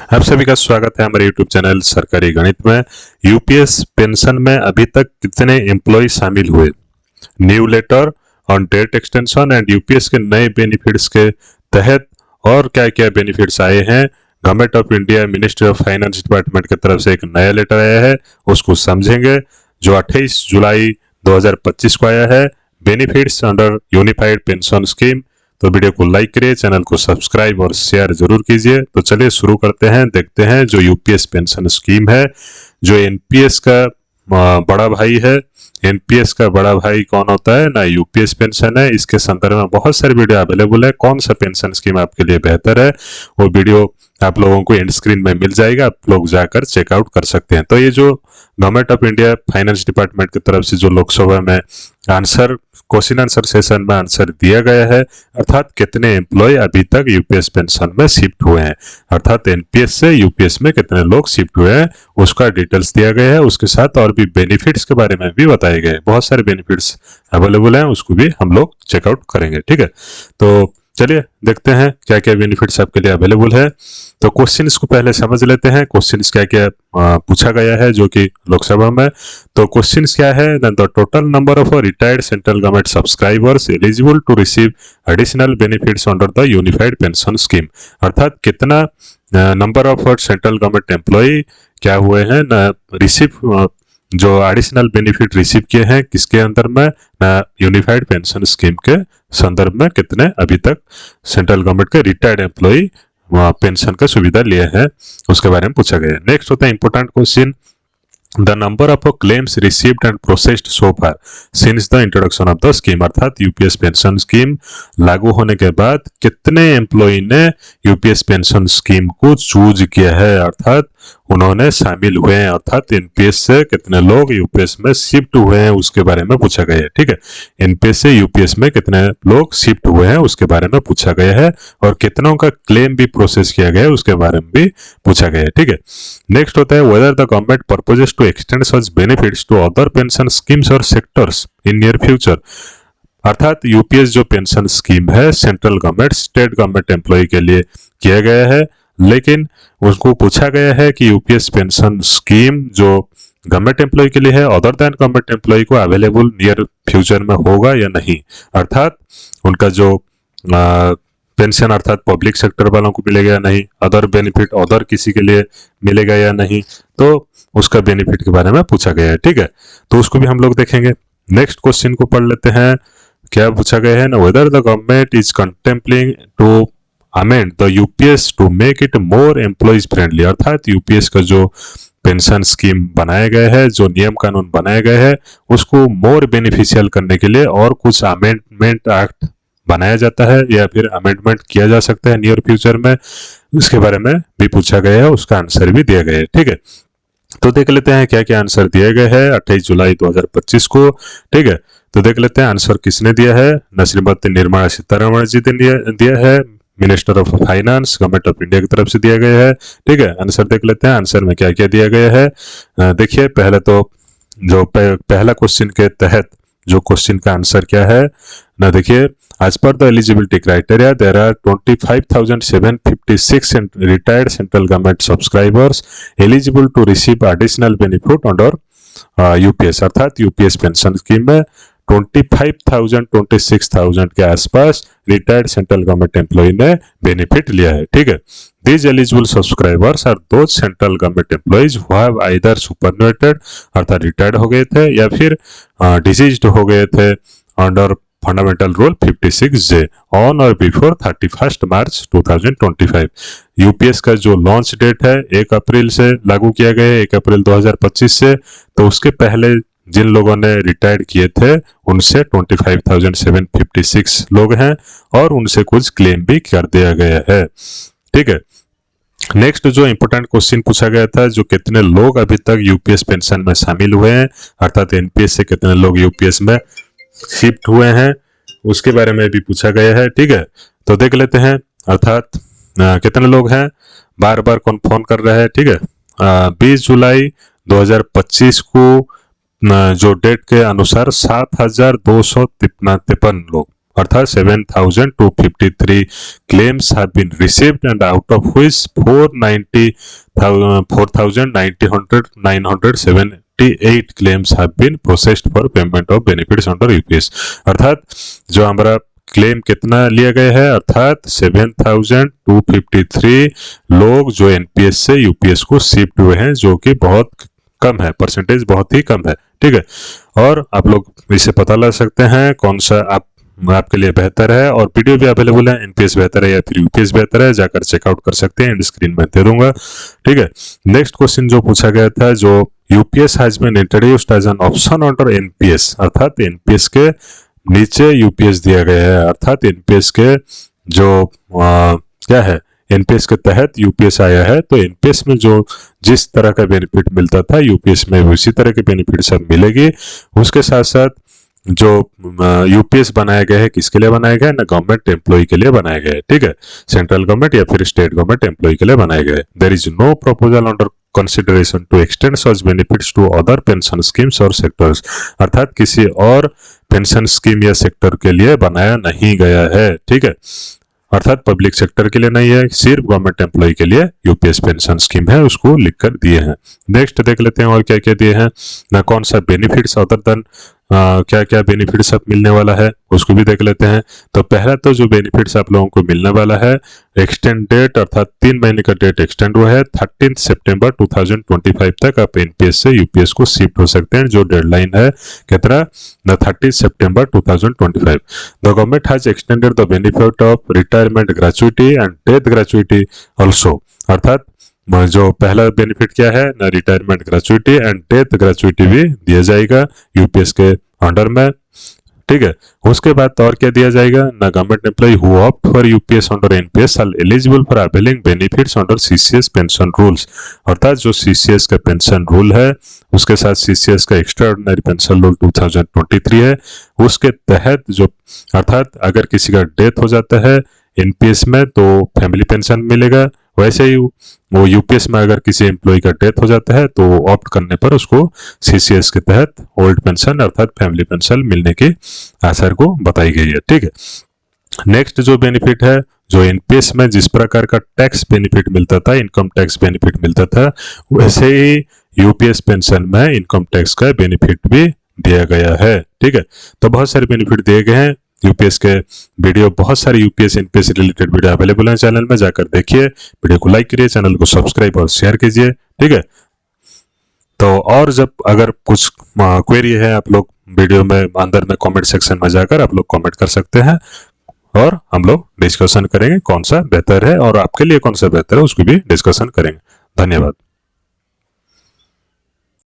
आप सभी का स्वागत है हमारे यूट्यूब चैनल सरकारी गणित में। यूपीएस पेंशन में अभी तक कितने एम्प्लॉय शामिल हुए, new letter on date extension and UPS के नए बेनिफिट्स के तहत और क्या क्या बेनिफिट्स आए हैं। Government of India ministry of finance department की तरफ से एक नया लेटर आया है, उसको समझेंगे, जो 28 जुलाई 2025 को आया है। Benefits under unified pension scheme. तो वीडियो को लाइक करिए, चैनल को सब्सक्राइब और शेयर जरूर कीजिए। तो चलिए शुरू करते हैं, देखते हैं जो यूपीएस पेंशन स्कीम है, जो एनपीएस का बड़ा भाई है। एनपीएस का बड़ा भाई कौन होता है ना, यूपीएस पेंशन है। इसके संदर्भ में बहुत सारे वीडियो अवेलेबल है, कौन सा पेंशन स्कीम आपके लिए बेहतर है वो वीडियो आप लोगों को एंड स्क्रीन में मिल जाएगा, आप लोग जाकर चेकआउट कर सकते हैं। तो ये जो government of India finance department की तरफ से जो लोकसभा में आंसर क्वेश्चन आंसर सेशन में आंसर दिया गया है, अर्थात कितने एम्प्लॉय अभी तक यूपीएस पेंशन में शिफ्ट हुए हैं, अर्थात एनपीएस से यूपीएस में कितने लोग शिफ्ट हुए हैं, उसका डिटेल्स दिया गया है। उसके साथ और भी बेनिफिट्स के बारे में भी बताए गए, बहुत सारे बेनिफिट्स अवेलेबल हैं, उसको भी हम लोग चेकआउट करेंगे। ठीक है, तो चलिए देखते हैं क्या क्या बेनिफिट्स आपके लिए अवेलेबल है। तो क्वेश्चन को पहले समझ लेते हैं, क्वेश्चन क्या क्या पूछा गया है जो कि लोकसभा में। तो क्वेश्चन क्या है, the total number of retired central government subscribers eligible to receive additional benefits under the unified pension scheme, अर्थात कितना number of central government employee क्या हुए हैं ना रिसीव, जो एडिशनल बेनिफिट रिसीव किए हैं किसके अंदर में ना, यूनिफाइड पेंशन स्कीम के संदर्भ में कितने अभी तक सेंट्रल गवर्नमेंट के रिटायर्ड एम्प्लॉय पेंशन का सुविधा लिए हैं, उसके बारे में पूछा गया है। नेक्स्ट होता है important question, the number of claims received and processed so far since the introduction of the scheme, अर्थात यूपीएस पेंशन स्कीम लागू होने के बाद कितने एम्प्लॉय ने यूपीएस पेंशन स्कीम को चूज किया है, अर्थात उन्होंने शामिल हुए हैं, अर्थात एनपीएस से कितने लोग यूपीएस में शिफ्ट हुए हैं उसके बारे में पूछा गया है। ठीक है, एनपीएस से यूपीएस में कितने लोग शिफ्ट हुए हैं उसके बारे में पूछा गया है, और कितनों का क्लेम भी प्रोसेस किया गया है उसके बारे में भी पूछा गया है। ठीक है, नेक्स्ट होता है whether the government proposes to extend such benefits to other pension schemes और सेक्टर्स इन नियर फ्यूचर, अर्थात यूपीएस जो पेंशन स्कीम है central government state government employ के लिए किया गया है, लेकिन उसको पूछा गया है कि यूपीएस पेंशन स्कीम जो गवर्नमेंट एम्प्लॉय के लिए है अदर देन गवर्नमेंट एम्प्लॉय को अवेलेबल नियर फ्यूचर में होगा या नहीं, अर्थात उनका जो पेंशन अर्थात पब्लिक सेक्टर वालों को मिलेगा या नहीं, अदर बेनिफिट अदर किसी के लिए मिलेगा या नहीं, तो उसका बेनिफिट के बारे में पूछा गया है। ठीक है, तो उसको भी हम लोग देखेंगे। नेक्स्ट क्वेश्चन को पढ़ लेते हैं, क्या पूछा गया है ना, whether the government is contemplating to amend the UPS to make it more employees friendly, अर्थात यूपीएस का जो पेंशन स्कीम बनाया गया है, जो नियम कानून बनाए गए हैं, उसको मोर बेनिफिशियल करने के लिए और कुछ अमेंडमेंट एक्ट बनाया जाता है या फिर अमेंडमेंट किया जा सकता है नियर फ्यूचर में, इसके बारे में भी पूछा गया है, उसका आंसर भी दिया गया है। ठीक है, तो देख लेते हैं क्या क्या आंसर दिए गए हैं 28 जुलाई 2025 को। ठीक है, तो देख लेते हैं आंसर किसने दिया है ना, श्रीमती निर्मला सीतारमण जी ने दिया है, minister of finance government of India की तरफ से दिया गया है। ठीक है, आंसर देख लेते हैं, आंसर में क्या क्या दिया गया है। देखिए पहले तो जो पहला क्वेश्चन के तहत जो क्वेश्चन का आंसर क्या है ना, देखिए as per the eligibility criteria there are 25,756 retired central government subscribers eligible to receive additional benefit under UPS, अर्थात यूपीएस पेंशन स्कीम में 26,000 के आसपास रिटायर्ड सेंट्रल गवर्नमेंट एम्प्लॉय ने बेनिफिट लिया है। ठीक है, these eligible subscribers are those central government employees who have either superannuated अर्थात रिटायर्ड हो गए थे या फिर डिजीज्ड हो गए थे under fundamental rule 56J on और बिफोर 31 मार्च 2025। यूपीएस का जो लॉन्च डेट है 1 अप्रैल से लागू किया गया है, 1 अप्रैल 2025 से, तो उसके पहले जिन लोगों ने रिटायर्ड किए थे उनसे 25,756 लोग हैं और उनसे कुछ क्लेम भी कर दिया गया है। ठीक है, नेक्स्ट जो इंपोर्टेंट क्वेश्चन पूछा गया था, जो कितने लोग अभी तक यूपीएस पेंशन में शामिल हुए हैं, अर्थात एनपीएस से कितने लोग यूपीएस में शिफ्ट हुए हैं, उसके बारे में भी पूछा गया है। ठीक है, तो देख लेते हैं, अर्थात कितने लोग हैं, बार बार कौन फोन कर रहा है। ठीक है, 20 जुलाई 2025 को जो डेट के अनुसार 7,253 लोग अर्थात 7,253 claims have been received and out of which 4,978 claims have been processed for payment of benefits under UPS। अर्थात जो हमारा क्लेम कितना लिया गया है, अर्थात 7,253 लोग जो एनपीएस से यूपीएस को शिफ्ट हुए हैं, जो कि बहुत कम है, परसेंटेज बहुत ही कम है। ठीक है, और आप लोग इससे पता लगा सकते हैं कौन सा आपके लिए बेहतर है, और वीडियो भी अवेलेबल है, एनपीएस बेहतर है या फिर यूपीएस बेहतर है, जाकर चेकआउट कर सकते हैं, एंड स्क्रीन में दे दूंगा। ठीक है, नेक्स्ट क्वेश्चन जो पूछा गया था, जो UPS has been introduced as an option under NPS, अर्थात एनपीएस के नीचे यूपीएस दिया गया है, अर्थात एनपीएस के जो क्या है, एनपीएस के तहत यूपीएस आया है, तो एनपीएस में जो जिस तरह का बेनिफिट मिलता था यूपीएस में उसी तरह के बेनिफिट सब मिलेगी। उसके साथ साथ जो यूपीएस बनाया गया है, किसके लिए बनाया गया है, ना गवर्नमेंट एम्प्लॉय के लिए बनाया गया है। ठीक है, सेंट्रल गवर्नमेंट या फिर स्टेट गवर्नमेंट एम्प्लॉय के लिए बनाया गया है। There is no proposal under consideration to extend such benefits to other pension schemes और सेक्टर्स, अर्थात किसी और पेंशन स्कीम या सेक्टर के लिए बनाया नहीं गया है। ठीक है, अर्थात पब्लिक सेक्टर के लिए नहीं है, सिर्फ गवर्नमेंट एम्प्लॉय के लिए यूपीएस पेंशन स्कीम है, उसको लिखकर दिए हैं। नेक्स्ट देख लेते हैं और क्या क्या दिए हैं, ना कौन सा बेनिफिट्स अदर देन क्या क्या बेनिफिट्स अब मिलने वाला है, उसको भी देख लेते हैं। तो पहला तो जो बेनिफिट्स आप लोगों को मिलने वाला है, एक्सटेंड डेट, अर्थात 3 महीने का डेट एक्सटेंड हुआ है, 13 सितंबर 2025 तक आप एनपीएस से यूपीएस को शिफ्ट हो सकते हैं, जो डेडलाइन है कितना, ना 30 सितंबर 2025। The government has extended the benefit of retirement gratuity and death gratuity also, अर्थात जो पहला बेनिफिट क्या है, ना retirement gratuity and death gratuity भी दिया जाएगा यूपीएस के अंडर में। ठीक है, उसके बाद और क्या दिया जाएगा, ना government employee who opt for UPS under NPS are eligible for availing benefits under CCS pension rules, अर्थात जो सीसीएस का पेंशन रूल है, उसके साथ सीसीएस का एक्स्ट्रा ऑर्डिनरी पेंशन रूल 2023 है, उसके तहत जो, अर्थात अगर किसी का डेथ हो जाता है एनपीएस में तो फैमिली पेंशन मिलेगा, वैसे ही वो यूपीएस में अगर किसी एम्प्लॉय का डेथ हो जाता है तो ऑप्ट करने पर उसको सीसीएस के तहत ओल्ड पेंशन अर्थात फैमिली पेंशन मिलने की आसार को बताई गई है। ठीक है, नेक्स्ट जो बेनिफिट है, जो एनपीएस में जिस प्रकार का टैक्स बेनिफिट मिलता था, इनकम टैक्स बेनिफिट मिलता था, वैसे ही यूपीएस पेंशन में इनकम टैक्स का बेनिफिट भी दिया गया है। ठीक है, तो बहुत सारे बेनिफिट दिए गए हैं। यूपीएस के वीडियो, बहुत सारे UPS NPS related video available है चैनल में, जाकर देखिए, वीडियो को लाइक करिए, चैनल को सब्सक्राइब और शेयर कीजिए। ठीक है, तो और जब अगर कुछ क्वेरी है, आप लोग वीडियो में अंदर में कमेंट सेक्शन में जाकर आप लोग कमेंट कर सकते हैं, और हम लोग डिस्कशन करेंगे कौन सा बेहतर है और आपके लिए कौन सा बेहतर है, उसको भी डिस्कशन करेंगे। धन्यवाद।